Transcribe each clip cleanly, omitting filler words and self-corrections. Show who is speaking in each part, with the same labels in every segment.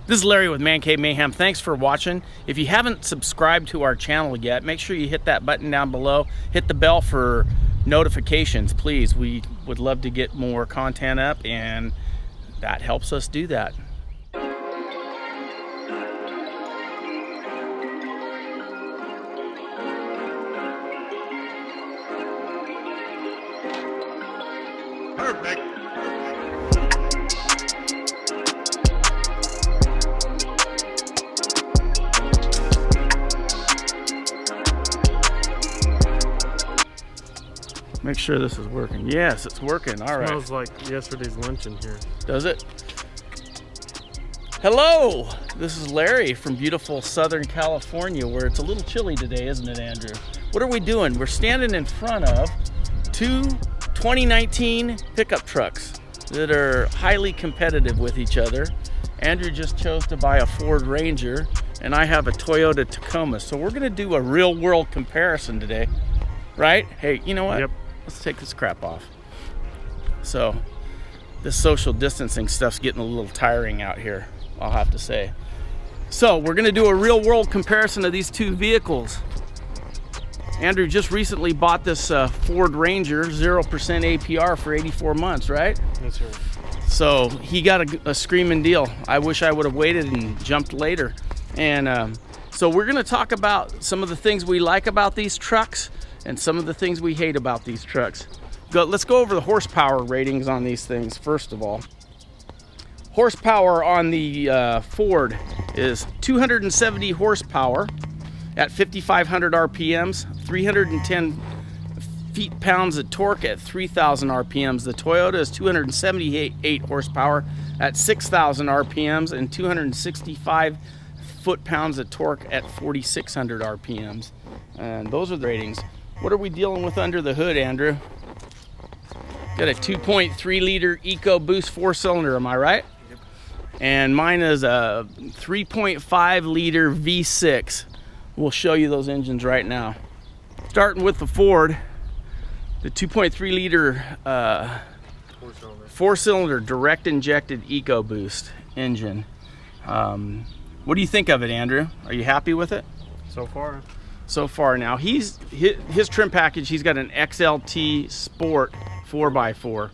Speaker 1: This is Larry with ManCave Mayhem. Thanks for watching. If you haven't subscribed to our channel yet, make sure you hit that button down below. Hit the bell for notifications, please. We would love to get more content up, and that helps us do that.
Speaker 2: Perfect.
Speaker 1: Make sure this is working. Yes, it's working. All right.
Speaker 3: Smells like yesterday's lunch in here.
Speaker 1: Does it? Hello, this is Larry from beautiful Southern California, where it's a little chilly today, isn't it, Andrew? What are we doing? We're standing in front of two 2019 pickup trucks that are highly competitive with each other. Andrew just chose to buy a Ford Ranger, and I have a Toyota Tacoma. So we're gonna do a real world comparison today, right? Hey, you know what?
Speaker 3: Yep.
Speaker 1: Let's take this crap off. So this social distancing stuff's getting a little tiring out here, I'll have to say. So we're gonna do a real world comparison of these two vehicles. Andrew just recently bought this Ford Ranger 0% APR for 84 months, right?
Speaker 3: Yes, sir.
Speaker 1: So he got a screaming deal. I wish I would have waited and jumped later. And so we're gonna talk about some of the things we like about these trucks and some of the things we hate about these trucks. Let's go over the horsepower ratings on these things first of all. Horsepower on the Ford is 270 horsepower at 5,500 RPMs, 310 feet-pounds of torque at 3,000 RPMs. The Toyota is 278 horsepower at 6,000 RPMs and 265 foot-pounds of torque at 4,600 RPMs. And those are the ratings. What are we dealing with under the hood, Andrew? Got a 2.3 liter EcoBoost 4-cylinder, am I right?
Speaker 3: Yep.
Speaker 1: And mine is a 3.5 liter V6. We'll show you those engines right now. Starting with the Ford, the 2.3 liter four-cylinder direct injected EcoBoost engine. What do you think of it, Andrew? Are you happy with it?
Speaker 3: So far.
Speaker 1: So far. Now his trim package, he's got an XLT Sport 4x4.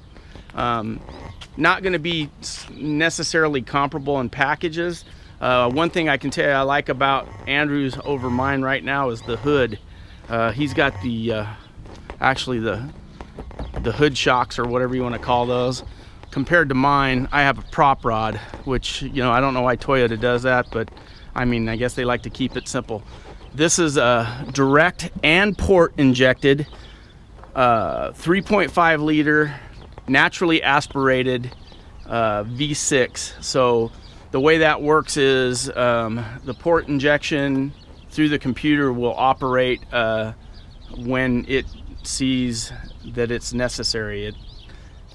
Speaker 1: Not going to be necessarily comparable in packages. One thing I can tell you I like about Andrew's over mine right now is the hood. He's got the actually the hood shocks, or whatever you want to call those. Compared to mine, I have a prop rod, which, you know, I don't know why Toyota does that, but I mean, I guess they like to keep it simple. This is a direct and port injected 3.5 liter naturally aspirated V6. So the way that works is the port injection through the computer will operate when it sees that it's necessary. It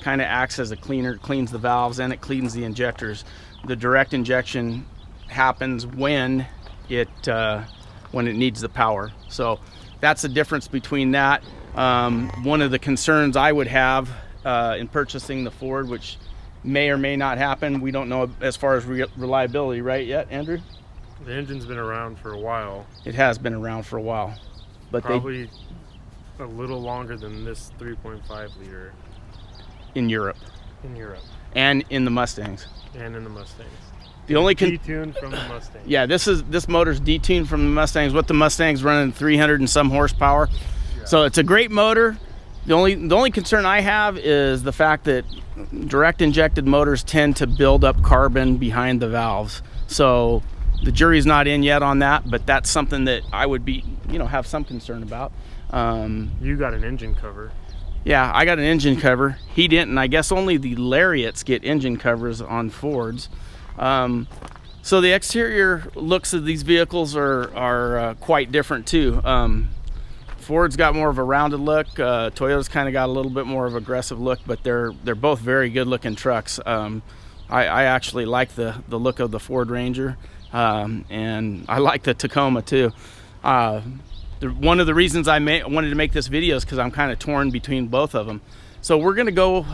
Speaker 1: kind of acts as a cleaner, cleans the valves and it cleans the injectors. The direct injection happens when it needs the power. So that's the difference between that. One of the concerns I would have in purchasing the Ford, which may or may not happen, we don't know as far as reliability, right yet, Andrew?
Speaker 3: The engine's been around for a while.
Speaker 1: It has been around for a while, but
Speaker 3: probably a little longer than this 3.5 liter
Speaker 1: in Europe.
Speaker 3: In Europe.
Speaker 1: And in the Mustangs.
Speaker 3: And in the Mustangs.
Speaker 1: The only
Speaker 3: detuned from the Mustang.
Speaker 1: Yeah, this motor's detuned from the Mustangs. What the Mustang's running 300 and some horsepower. Yeah. So it's a great motor. The only concern I have is the fact that direct injected motors tend to build up carbon behind the valves. So the jury's not in yet on that, but that's something that I would be, have some concern about.
Speaker 3: You got an engine cover.
Speaker 1: Yeah, I got an engine cover. He didn't. I guess only the Lariats get engine covers on Fords. So the exterior looks of these vehicles are quite different too. Ford's got more of a rounded look. Toyota's kind of got a little bit more of an aggressive look, but they're both very good looking trucks. I actually like the look of the Ford Ranger, and I like the Tacoma too. One of the reasons I wanted to make this video is because I'm kind of torn between both of them. So we're gonna go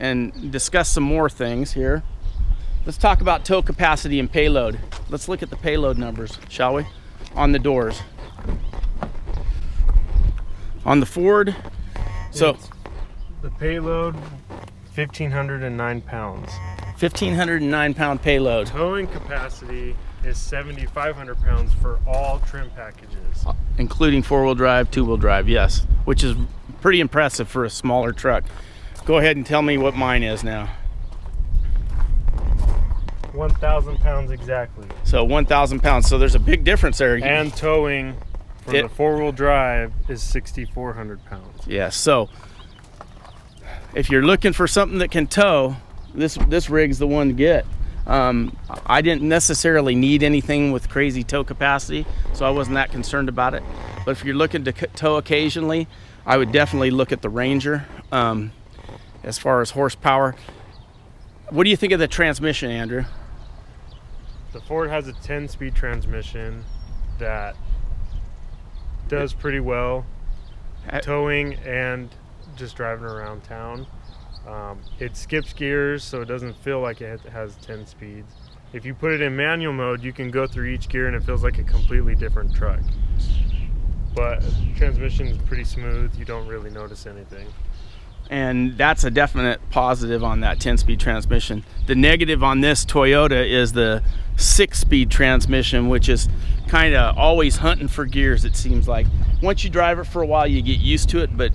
Speaker 1: and discuss some more things here. Let's talk about tow capacity and payload. Let's look at the payload numbers, shall we? On the doors. On the Ford, so
Speaker 3: the payload, 1,509 pounds.
Speaker 1: 1,509 pound payload.
Speaker 3: Towing capacity is 7,500 pounds for all trim packages.
Speaker 1: Including 4-wheel drive, 2-wheel drive, yes. Which is pretty impressive for a smaller truck. Go ahead and tell me what mine is now.
Speaker 3: 1,000 pounds exactly.
Speaker 1: So 1,000 pounds, so there's a big difference there.
Speaker 3: And towing for the 4-wheel drive is 6,400 pounds.
Speaker 1: Yeah, so if you're looking for something that can tow, this rig's the one to get. I didn't necessarily need anything with crazy tow capacity, so I wasn't that concerned about it. But if you're looking to tow occasionally, I would definitely look at the Ranger. As far as horsepower, what do you think of the transmission, Andrew?
Speaker 3: The Ford has a 10-speed transmission that does pretty well towing and just driving around town. It skips gears, so it doesn't feel like it has 10 speeds. If you put it in manual mode, you can go through each gear and it feels like a completely different truck. But transmission is pretty smooth. You don't really notice anything.
Speaker 1: And that's a definite positive on that 10-speed transmission. The negative on this Toyota is the 6-speed transmission, which is kind of always hunting for gears, it seems like. Once you drive it for a while, you get used to it, but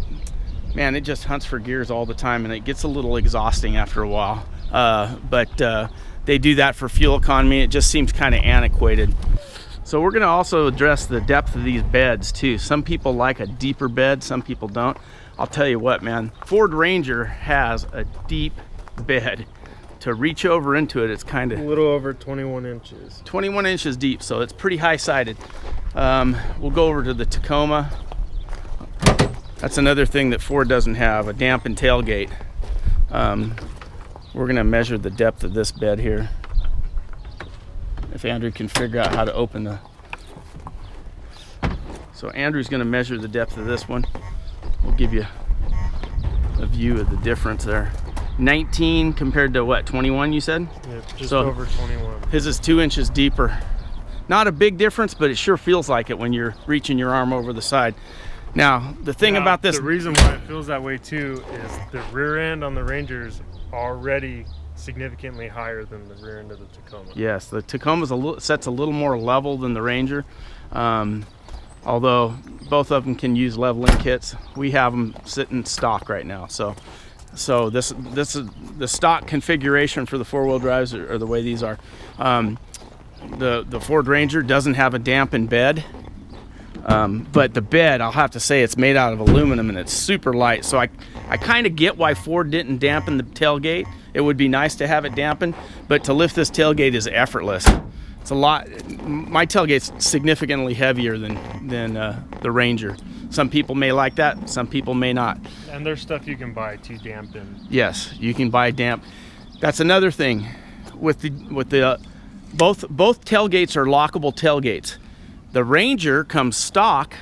Speaker 1: man, it just hunts for gears all the time, and it gets a little exhausting after a while. But they do that for fuel economy. It just seems kind of antiquated. So we're going to also address the depth of these beds too. Some people like a deeper bed, some people don't. I'll tell you what, man, Ford Ranger has a deep bed. To reach over into it, it's kind of
Speaker 3: a little over 21 inches.
Speaker 1: 21 inches deep, so it's pretty high-sided. We'll go over to the Tacoma. That's another thing that Ford doesn't have, a dampened tailgate. We're gonna measure the depth of this bed here. If Andrew can figure out how to open the... So Andrew's gonna measure the depth of this one. We'll give you a view of the difference there. 19 compared to what, 21 you said?
Speaker 3: Yeah, just over 21.
Speaker 1: His is 2 inches deeper. Not a big difference, but it sure feels like it when you're reaching your arm over the side. Now, the thing about this...
Speaker 3: The reason why it feels that way too is the rear end on the Ranger's already significantly higher than the rear end of the Tacoma.
Speaker 1: Yes, the Tacoma's sets a little more level than the Ranger. Although both of them can use leveling kits. We have them sitting stock right now. So this is the stock configuration for the 4-wheel drives are the way these are. The Ford Ranger doesn't have a dampened bed. But the bed, I'll have to say, it's made out of aluminum and it's super light. So I kind of get why Ford didn't dampen the tailgate. It would be nice to have it dampened, but to lift this tailgate is effortless. It's a lot. My tailgate's significantly heavier than the Ranger. Some people may like that, some people may not.
Speaker 3: And there's stuff you can buy to dampen.
Speaker 1: Yes, you can buy damp. That's another thing with the both tailgates are lockable tailgates. The Ranger comes stock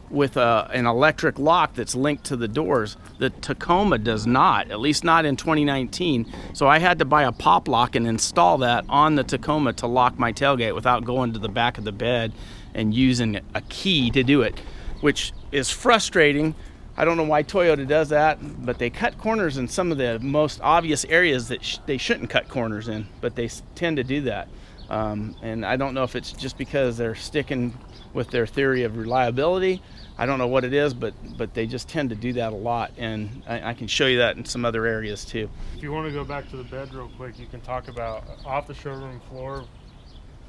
Speaker 1: with an electric lock that's linked to the doors. The Tacoma does not, at least not in 2019. So I had to buy a pop lock and install that on the Tacoma to lock my tailgate without going to the back of the bed and using a key to do it, which is frustrating. I don't know why Toyota does that, but they cut corners in some of the most obvious areas that they shouldn't cut corners in, but they tend to do that. And I don't know if it's just because they're sticking with their theory of reliability. I don't know what it is, but they just tend to do that a lot, and I can show you that in some other areas too.
Speaker 3: If you want to go back to the bed real quick, you can talk about off the showroom floor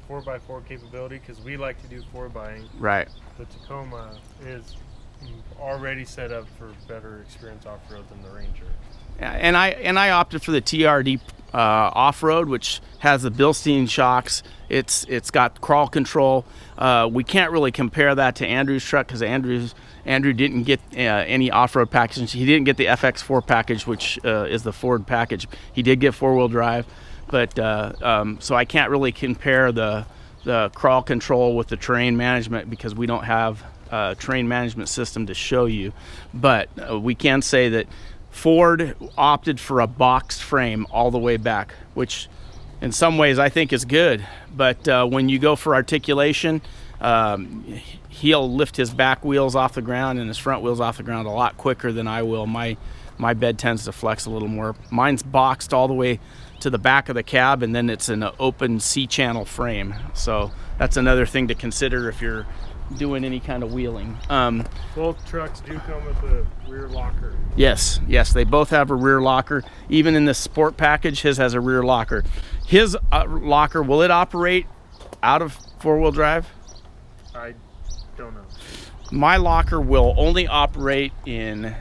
Speaker 3: 4x4 capability, because we like to do 4x.
Speaker 1: Right.
Speaker 3: The Tacoma is already set up for better experience off-road than the Ranger.
Speaker 1: And I opted for the TRD off-road, which has the Bilstein shocks. It's got crawl control. We can't really compare that to Andrew's truck because Andrew didn't get any off-road package. He didn't get the FX4 package, which is the Ford package. He did get 4-wheel drive, but so I can't really compare the crawl control with the terrain management because we don't have a terrain management system to show you. But we can say that Ford opted for a boxed frame all the way back, which in some ways I think is good, but when you go for articulation, he'll lift his back wheels off the ground and his front wheels off the ground a lot quicker than I will. My bed tends to flex a little more. Mine's boxed all the way to the back of the cab, and then it's an open C-channel frame. So that's another thing to consider if you're doing any kind of wheeling.
Speaker 3: Both trucks do come with a rear locker.
Speaker 1: Yes, they both have a rear locker. Even in the sport package, his has a rear locker. His locker, will it operate out of four-wheel drive?
Speaker 3: I don't know.
Speaker 1: My locker will only operate in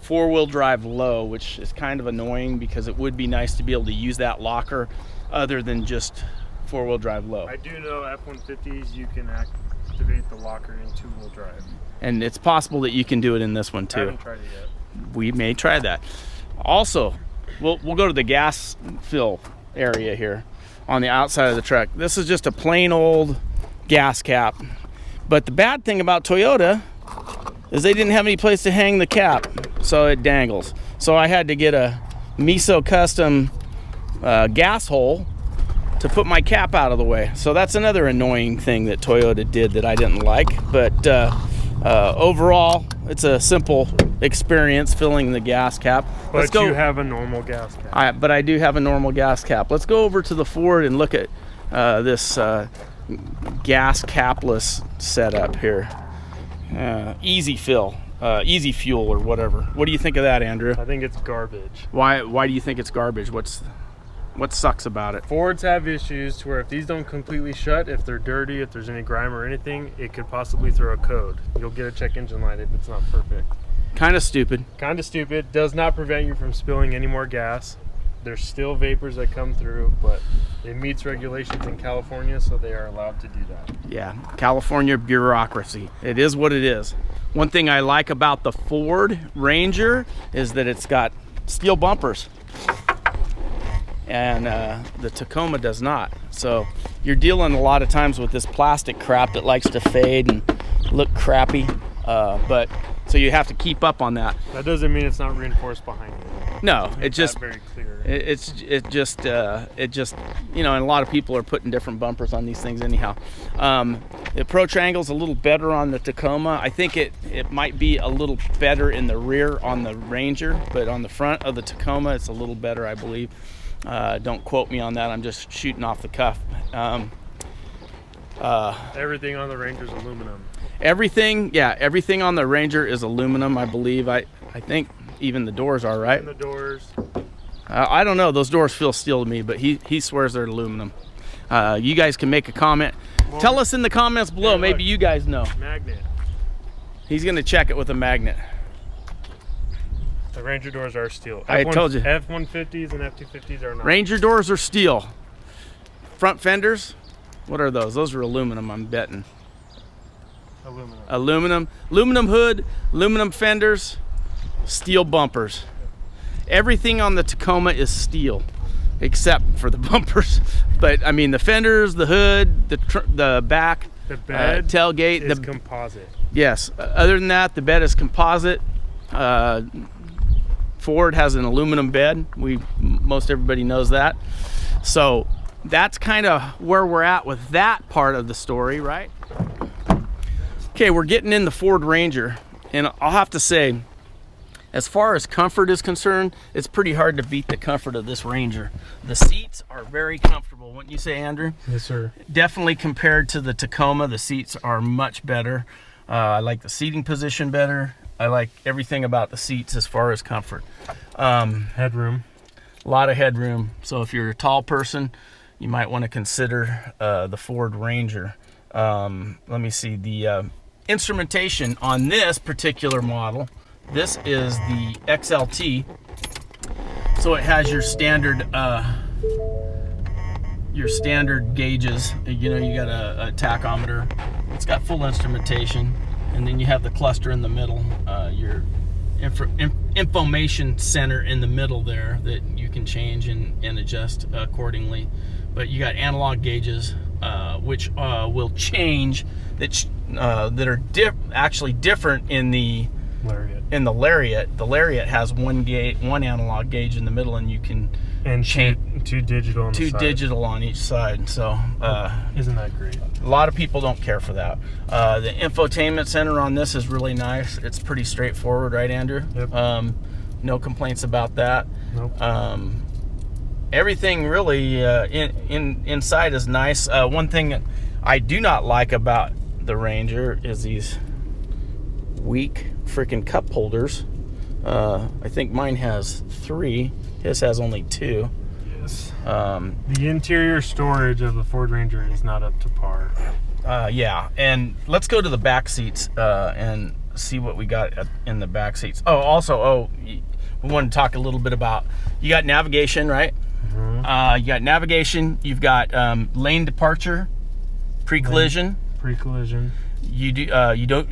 Speaker 1: four-wheel drive low, which is kind of annoying because it would be nice to be able to use that locker other than just four-wheel drive low.
Speaker 3: I do know F-150s you can activate the locker in two-wheel drive.
Speaker 1: And it's possible that you can do it in this one too.
Speaker 3: I haven't tried it yet.
Speaker 1: We may try that. Also, we'll go to the gas fill area here on the outside of the truck. This is just a plain old gas cap. But the bad thing about Toyota is they didn't have any place to hang the cap, so it dangles. So I had to get a Miso custom gas hole to put my cap out of the way. So that's another annoying thing that Toyota did that I didn't like. But overall, it's a simple experience filling the gas cap.
Speaker 3: But you have a normal gas cap.
Speaker 1: But I do have a normal gas cap. Let's go over to the Ford and look at this gas capless setup here. Easy fill, easy fuel, or whatever. What do you think of that, Andrew?
Speaker 3: I think it's garbage.
Speaker 1: Why do you think it's garbage? What sucks about it?
Speaker 3: Fords have issues to where if these don't completely shut, if they're dirty, if there's any grime or anything, it could possibly throw a code. You'll get a check engine light if it's not perfect.
Speaker 1: Kind of stupid.
Speaker 3: Kind of stupid. Does not prevent you from spilling any more gas. There's still vapors that come through, but it meets regulations in California, so they are allowed to do that.
Speaker 1: Yeah, California bureaucracy. It is what it is. One thing I like about the Ford Ranger is that it's got steel bumpers, and the Tacoma does not. So you're dealing a lot of times with this plastic crap that likes to fade and look crappy, but so you have to keep up on that.
Speaker 3: That doesn't mean it's not reinforced behind you.
Speaker 1: No, it just
Speaker 3: very clear.
Speaker 1: It just you know, and a lot of people are putting different bumpers on these things anyhow. The Pro Triangle's a little better on the Tacoma. I think it might be a little better in the rear on the Ranger, but on the front of the Tacoma it's a little better, I believe. Don't quote me on that. I'm just shooting off the cuff.
Speaker 3: Everything on the Ranger's aluminum.
Speaker 1: Everything on the Ranger is aluminum, I believe. I think even the doors are, right?
Speaker 3: And the doors.
Speaker 1: I don't know. Those doors feel steel to me, but he swears they're aluminum. You guys can make a comment. Well, tell us in the comments below. Hey, maybe you guys know.
Speaker 3: Magnet.
Speaker 1: He's going to check it with a magnet.
Speaker 3: The Ranger doors are steel.
Speaker 1: I told you.
Speaker 3: F-150s and F-250s are not.
Speaker 1: Ranger doors are steel. Front fenders, what are those? Those are aluminum, I'm betting. Aluminum hood, aluminum fenders, steel bumpers. Everything on the Tacoma is steel except for the bumpers. But I mean, the fenders, the hood, the back,
Speaker 3: the bed,
Speaker 1: tailgate,
Speaker 3: is composite.
Speaker 1: Yes. Other than that, the bed is composite. Ford has an aluminum bed. Most everybody knows that. So that's kind of where we're at with that part of the story, right? Okay, we're getting in the Ford Ranger, and I'll have to say, as far as comfort is concerned, it's pretty hard to beat the comfort of this Ranger. The seats are very comfortable, wouldn't you say, Andrew?
Speaker 3: Yes, sir.
Speaker 1: Definitely compared to the Tacoma, the seats are much better. I like the seating position better. I like everything about the seats as far as comfort.
Speaker 3: Headroom.
Speaker 1: A lot of headroom. So if you're a tall person, you might want to consider the Ford Ranger. Let me see the instrumentation on this particular model. This is the XLT, so it has your standard gauges. You know, you got a tachometer. It's got full instrumentation, and then you have the cluster in the middle, your information center in the middle there that you can change and adjust accordingly. But you got analog gauges, which will change, that are actually different in the Lariat. In the Lariat. The Lariat has one analog gauge in the middle, and you can
Speaker 3: And
Speaker 1: chain,
Speaker 3: two digital on the side.
Speaker 1: digital on each side. So
Speaker 3: isn't that great?
Speaker 1: a lot of people don't care for that. The infotainment center on this is really nice. It's pretty straightforward, right, Andrew?
Speaker 3: Yep.
Speaker 1: No complaints about that.
Speaker 3: Nope.
Speaker 1: Everything really inside is nice. One thing that I do not like about the Ranger is these weak freaking cup holders. I think mine has 3. His has only 2.
Speaker 3: Yes.
Speaker 1: The
Speaker 3: interior storage of the Ford Ranger is not up to par.
Speaker 1: Yeah, and let's go to the back seats and see what we got in the back seats. Oh, also, we want to talk a little bit about, you got navigation, right?
Speaker 3: Mm-hmm.
Speaker 1: You got navigation. You've got lane departure, pre-collision.
Speaker 3: Pre-collision.
Speaker 1: You don't.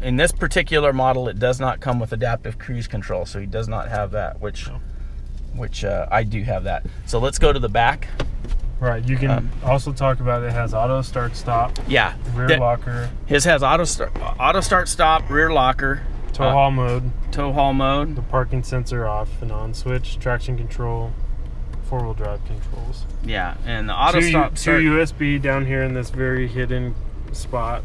Speaker 1: In this particular model, it does not come with adaptive cruise control, so he does not have that. Which I do have that. So let's go to the back.
Speaker 3: Right. You can also talk about it has auto start stop.
Speaker 1: Yeah.
Speaker 3: Rear locker.
Speaker 1: His has auto start stop, rear locker.
Speaker 3: Tow haul mode.
Speaker 1: Tow haul mode.
Speaker 3: The parking sensor off and on switch. Traction control. 4-wheel drive controls.
Speaker 1: Yeah, and the auto stop.
Speaker 3: Two USB down here in this very hidden spot,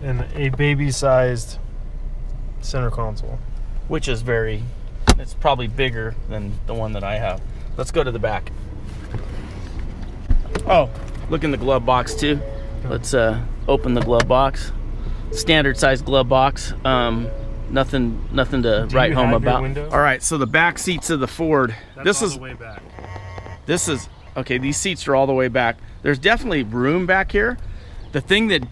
Speaker 3: and a baby-sized center console,
Speaker 1: which is it's probably bigger than the one that I have. Let's go to the back. Oh, look in the glove box too. Let's open the glove box. Standard size glove box. Nothing to write home about. All right, so the back seats of the Ford.
Speaker 3: That's all the way back.
Speaker 1: This is okay. These seats are all the way back. There's definitely room back here. The thing that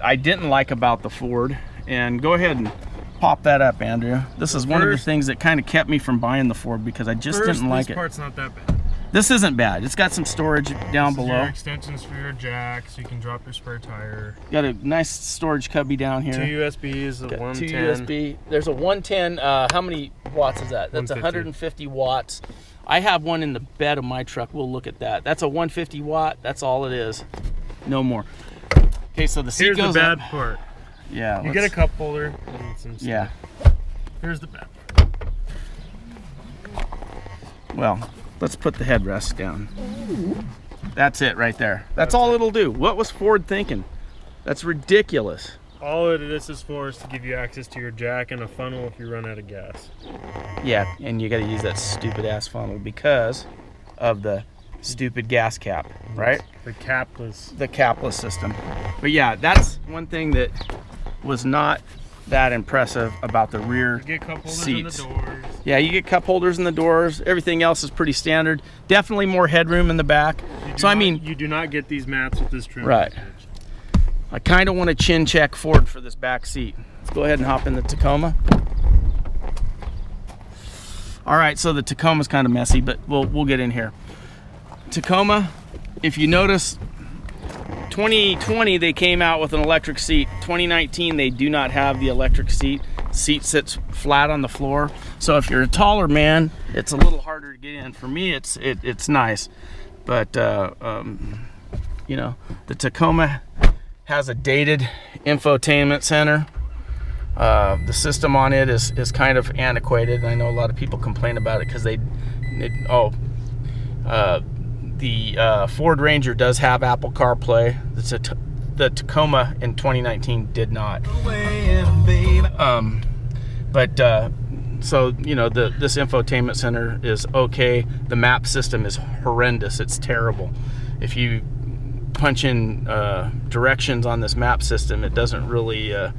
Speaker 1: I didn't like about the Ford, and go ahead and pop that up, Andrew. This is one of the things that kind of kept me from buying the Ford because I just didn't like it.
Speaker 3: This part's not that bad.
Speaker 1: This isn't bad. It's got some storage down below.
Speaker 3: Your extensions for your jack, so you can drop your spare tire.
Speaker 1: Got a nice storage cubby down here.
Speaker 3: 2 USBs, a 110.
Speaker 1: 2 USB. There's a 110. How many watts is that? That's 150 watts. I have one in the bed of my truck. We'll look at that. That's a 150 watt. That's all it is. No more. Okay, so the seat goes
Speaker 3: Here's the bad
Speaker 1: up.
Speaker 3: part.
Speaker 1: Yeah.
Speaker 3: You get a cup holder and some stuff.
Speaker 1: Yeah.
Speaker 3: Here's the bad part.
Speaker 1: Well, let's put the headrest down. That's it right there. That's all it'll do. What was Ford thinking? That's ridiculous.
Speaker 3: All it is for is to give you access to your jack and a funnel if you run out of gas.
Speaker 1: Yeah, and you got to use that stupid ass funnel because of the stupid gas cap, right?
Speaker 3: The capless.
Speaker 1: The capless system. But yeah, that's one thing that was not that impressive about the rear
Speaker 3: you get cup holders
Speaker 1: seats.
Speaker 3: in the doors.
Speaker 1: Yeah, you get cup holders in the doors. Everything else is pretty standard. Definitely more headroom in the back. So I mean,
Speaker 3: you do not get these mats with this trim.
Speaker 1: Right.
Speaker 3: package.
Speaker 1: I kind of want to chin check Ford for this back seat. Let's go ahead and hop in the Tacoma. All right, so the Tacoma's kind of messy, but we'll get in here. Tacoma, if you notice, 2020 they came out with an electric seat. 2019 they do not have the electric seat. Seat sits flat on the floor. So if you're a taller man, it's a little harder to get in. For me, it's nice, but you know, the Tacoma has a dated infotainment center. The system on it is kind of antiquated. I know a lot of people complain about it because the Ford Ranger does have Apple CarPlay. The Tacoma in 2019 did not. So you know, this infotainment center is okay. The map system is horrendous. It's terrible. If you punch in directions on this map system, it doesn't really it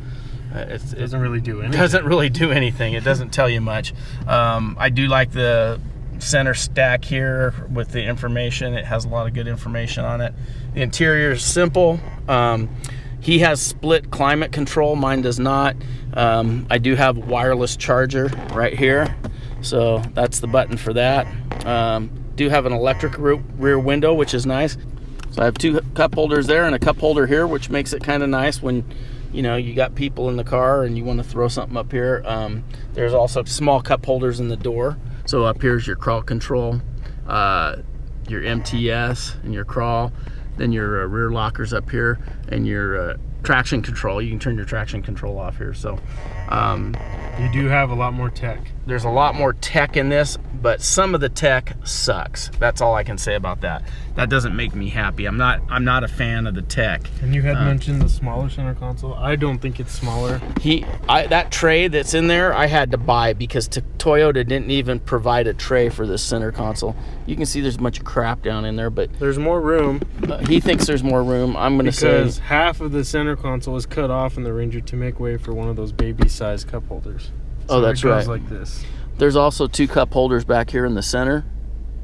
Speaker 3: doesn't really do anything.
Speaker 1: Doesn't really do anything. It doesn't tell you much. I do like the center stack here with the information. It has a lot of good information on it. The interior is simple. He has split climate control. Mine does not. I do have wireless charger right here, so that's the button for that. Do have an electric rear window, which is nice. So I have 2 cup holders there and a cup holder here, which makes it kind of nice when, you know, you got people in the car and you want to throw something up here. There's also small cup holders in the door. So up here's your crawl control, your MTS and your crawl, then your rear lockers up here, and your traction control. You can turn your traction control off here. So
Speaker 3: You do have a lot more tech.
Speaker 1: there's a lot more tech in this, but some of the tech sucks. That's all I can say about that. That doesn't make me happy. I'm not a fan of the tech.
Speaker 3: And you had mentioned the smaller center console. I don't think it's smaller.
Speaker 1: That tray that's in there, I had to buy because Toyota didn't even provide a tray for this center console. You can see there's a bunch of crap down in there, but
Speaker 3: There's more room
Speaker 1: he thinks there's more room. I'm gonna
Speaker 3: because
Speaker 1: say
Speaker 3: half of the center console is cut off in the Ranger to make way for one of those baby-sized cup holders.
Speaker 1: Oh, that's
Speaker 3: it goes
Speaker 1: right.
Speaker 3: like this.
Speaker 1: There's also 2 cup holders back here in the center,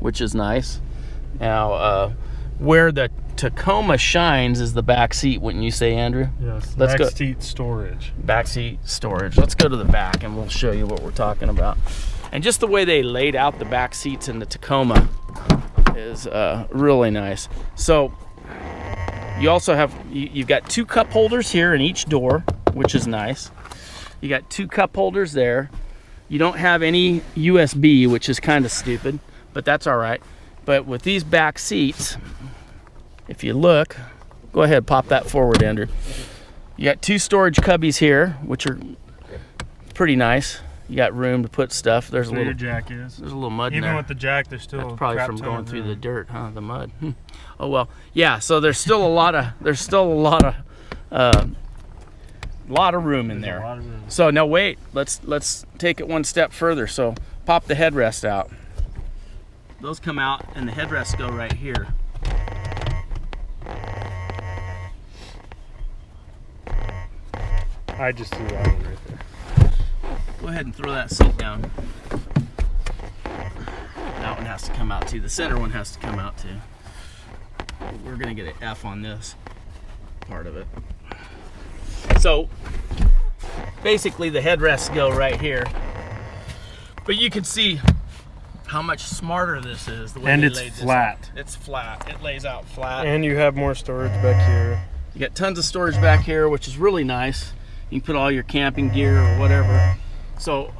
Speaker 1: which is nice. Now, where the Tacoma shines is the back seat, wouldn't you say, Andrew?
Speaker 3: Yes.
Speaker 1: Let's go.
Speaker 3: Back seat storage.
Speaker 1: Back seat storage. Let's go to the back and we'll show you what we're talking about. And just the way they laid out the back seats in the Tacoma is really nice. So you also have, you've got 2 cup holders here in each door, which is nice. You got 2 cup holders there. You don't have any USB, which is kind of stupid, but that's all right. But with these back seats, if you look, go ahead, pop that forward, Andrew. You got 2 storage cubbies here, which are pretty nice. You got room to put stuff. There's
Speaker 3: Where
Speaker 1: a
Speaker 3: your
Speaker 1: little
Speaker 3: jack is.
Speaker 1: There's a little mud in
Speaker 3: Even
Speaker 1: there.
Speaker 3: with the jack, there's still
Speaker 1: That's probably
Speaker 3: crap
Speaker 1: from
Speaker 3: ton
Speaker 1: going
Speaker 3: of
Speaker 1: through the
Speaker 3: room.
Speaker 1: dirt, huh? The mud. Oh well, yeah. So there's still a lot of room in there.
Speaker 3: A lot of room.
Speaker 1: So now wait, let's take it one step further. So pop the headrest out. Those come out and the headrests go right here.
Speaker 3: I just threw that one right there.
Speaker 1: Go ahead and throw that seat down. That one has to come out too. The center one has to come out too. We're gonna get an F on this part of it. So basically the headrests go right here. But you can see how much smarter this is. The way
Speaker 3: And
Speaker 1: they
Speaker 3: it's
Speaker 1: laid this
Speaker 3: flat.
Speaker 1: out. It's flat. It lays out flat.
Speaker 3: And you have more storage back here.
Speaker 1: You got tons of storage back here, which is really nice. You can put all your camping gear or whatever. So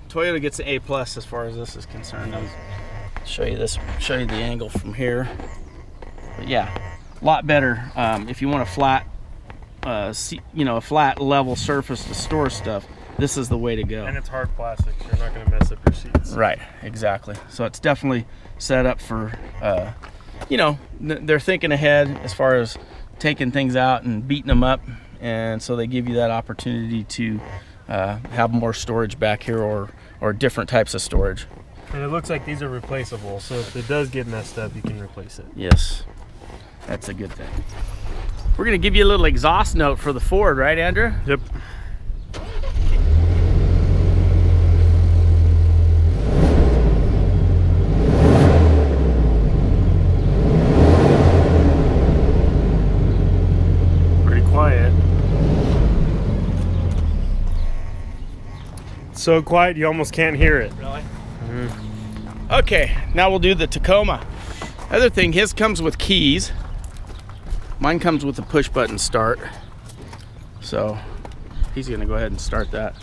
Speaker 1: Toyota gets an A+ as far as this is concerned. I'll show you the angle from here. But yeah, a lot better if you want a flat, a flat level surface to store stuff. This is the way to go.
Speaker 3: And it's hard plastic, so you're not going to mess up your seats.
Speaker 1: Right, exactly. So it's definitely set up for, they're thinking ahead as far as taking things out and beating them up. And so they give you that opportunity to have more storage back here or different types of storage.
Speaker 3: And it looks like these are replaceable, so if it does get messed up, you can replace it.
Speaker 1: Yes, that's a good thing. We're gonna give you a little exhaust note for the Ford, right, Andrew?
Speaker 3: Yep. Pretty quiet. So quiet you almost can't hear it.
Speaker 1: Really? Okay, now we'll do the Tacoma. Other thing, his comes with keys. Mine comes with a push button start. So he's gonna go ahead and start that.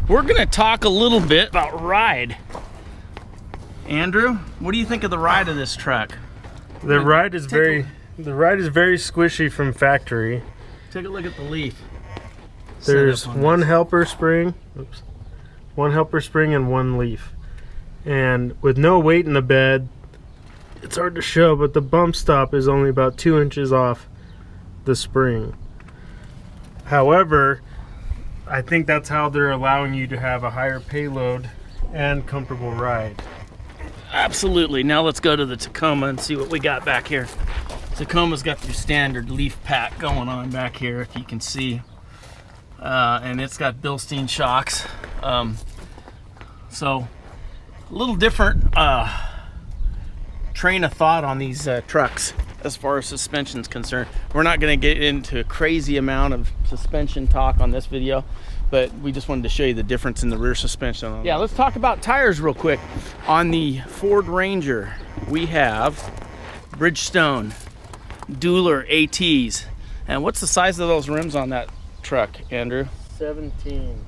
Speaker 1: We're gonna talk a little bit about ride. Andrew, what do you think of the ride of this truck?
Speaker 3: The ride is very squishy from factory.
Speaker 1: Take a look at the leaf.
Speaker 3: There's
Speaker 1: Setup on
Speaker 3: one
Speaker 1: this.
Speaker 3: helper spring, one helper spring and one leaf. And with no weight in the bed, it's hard to show, but the bump stop is only about 2 inches off the spring. However, I think that's how they're allowing you to have a higher payload and comfortable ride.
Speaker 1: Absolutely. Now let's go to the Tacoma and see what we got back here. Tacoma's got your standard leaf pack going on back here, if you can see. And it's got Bilstein shocks. So a little different train of thought on these trucks as far as suspension's concerned. We're not going to get into a crazy amount of suspension talk on this video, but we just wanted to show you the difference in the rear suspension. Yeah, let's talk about tires real quick. On the Ford Ranger, we have Bridgestone Dueler ATs. And what's the size of those rims on that truck, Andrew?
Speaker 3: 17.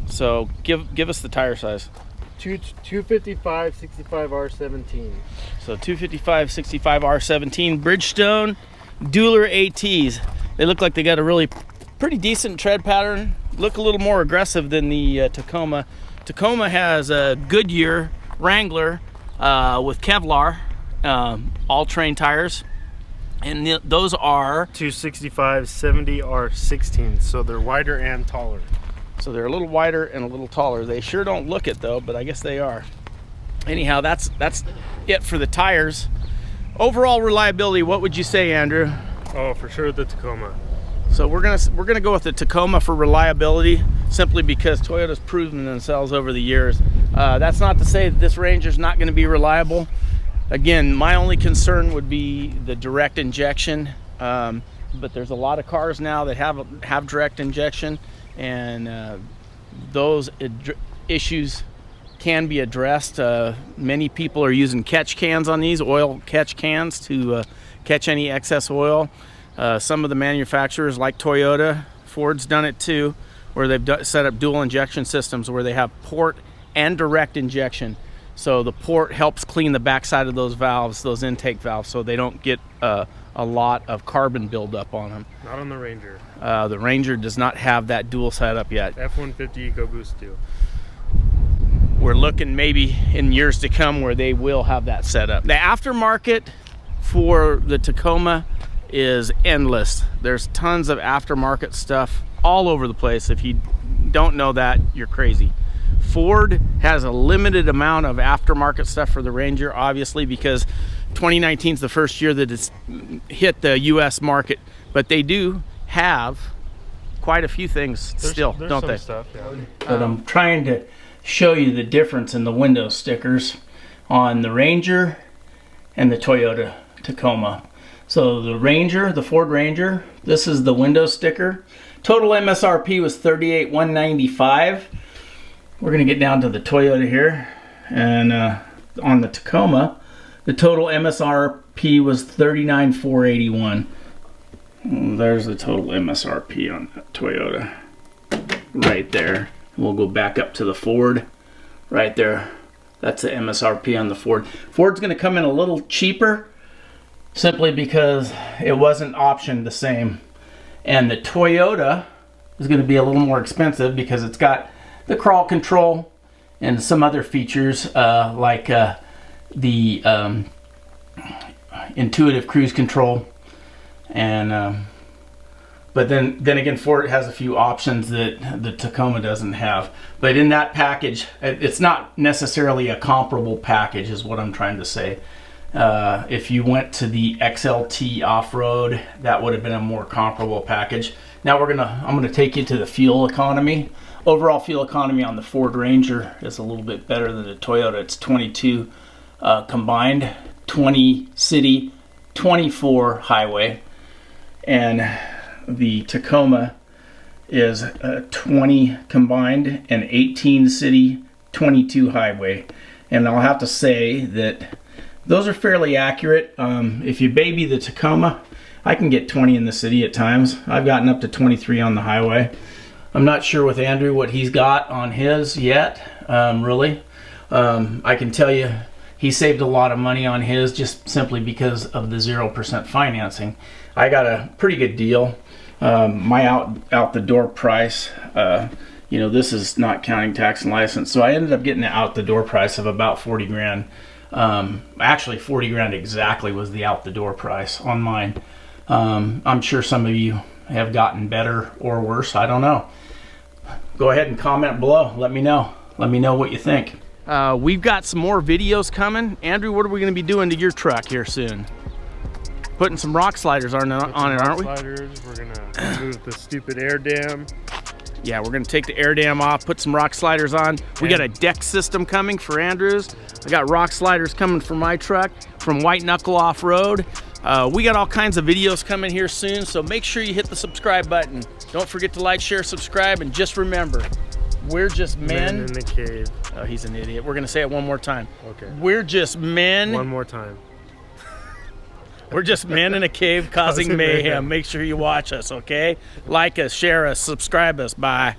Speaker 1: So give us the tire size.
Speaker 3: 255 65 R17.
Speaker 1: So 255 65 R17 Bridgestone Dueler ATs. They look like they got a really pretty decent tread pattern. Look a little more aggressive than the Tacoma. Tacoma has a Goodyear Wrangler with Kevlar all-terrain tires, and those are
Speaker 3: 265 70 R16. So they're wider and taller.
Speaker 1: So they're a little wider and a little taller. They sure don't look it though, but I guess they are. Anyhow, that's it for the tires. Overall reliability, what would you say, Andrew?
Speaker 3: Oh, for sure the Tacoma.
Speaker 1: So we're gonna go with the Tacoma for reliability, simply because Toyota's proven themselves over the years. That's not to say that this Ranger's not going to be reliable. Again, my only concern would be the direct injection, but there's a lot of cars now that have direct injection, and those issues can be addressed. Many people are using catch cans on these, oil catch cans, to catch any excess oil. Some of the manufacturers like Toyota, Ford's done it too, where they've set up dual injection systems where they have port and direct injection. So the port helps clean the backside of those valves, those intake valves, so they don't get a lot of carbon buildup on them.
Speaker 3: Not on the Ranger.
Speaker 1: The Ranger does not have that dual setup yet.
Speaker 3: F-150 EcoBoost do.
Speaker 1: We're looking maybe in years to come where they will have that set up. The aftermarket for the Tacoma is endless. There's tons of aftermarket stuff all over the place. If you don't know that, you're crazy. Ford has a limited amount of aftermarket stuff for the Ranger, obviously, because 2019 is the first year that it's hit the US market, but they do have quite a few things still, don't they?
Speaker 3: Stuff, yeah.
Speaker 1: But I'm trying to show you the difference in the window stickers on the Ranger and the Toyota Tacoma. So the Ranger, the Ford Ranger, this is the window sticker. Total MSRP was $38,195. We're gonna get down to the Toyota here, and on the Tacoma, the total MSRP was $39,481. There's the total MSRP on that Toyota, right there. We'll go back up to the Ford, right there. That's the MSRP on the Ford. Ford's gonna come in a little cheaper, simply because it wasn't optioned the same. And the Toyota is going to be a little more expensive because it's got the crawl control and some other features like the intuitive cruise control. And but then again, Ford has a few options that the Tacoma doesn't have. But in that package, it's not necessarily a comparable package, is what I'm trying to say. If you went to the XLT off-road, that would have been a more comparable package. Now I'm gonna take you to the fuel economy. Overall fuel economy on the Ford Ranger is a little bit better than the Toyota. It's 22 combined, 20 city, 24 highway, and the Tacoma is 20 combined and 18 city, 22 highway. And I'll have to say that those are fairly accurate. If you baby the Tacoma, I can get 20 in the city at times. I've gotten up to 23 on the highway. I'm not sure with Andrew what he's got on his yet, really. I can tell you he saved a lot of money on his just simply because of the 0% financing. I got a pretty good deal. My out the door price, this is not counting tax and license, so I ended up getting an out the door price of about 40 grand. Actually 40 grand exactly was the out the door price on mine. I'm sure some of you have gotten better or worse. I don't know. Go ahead and comment below. Let me know what you think. We've got some more videos coming. Andrew, what are we going to be doing to your truck here soon? Putting some rock sliders on it, aren't we?
Speaker 3: Sliders. We're going to move the stupid air dam.
Speaker 1: Yeah, we're going to take the air dam off, put some rock sliders on. We got a deck system coming for Andrew's. I got rock sliders coming for my truck from White Knuckle Off-Road. We got all kinds of videos coming here soon, so make sure you hit the subscribe button. Don't forget to like, share, subscribe, and just remember, we're just men.
Speaker 3: Men in the cave.
Speaker 1: Oh, he's an idiot. We're going to say it one more time.
Speaker 3: Okay.
Speaker 1: We're just men.
Speaker 3: One more time.
Speaker 1: We're just men in a cave causing
Speaker 3: Causing
Speaker 1: mayhem.
Speaker 3: mayhem.
Speaker 1: Make sure you watch us, okay? Like us, share us, subscribe us. Bye.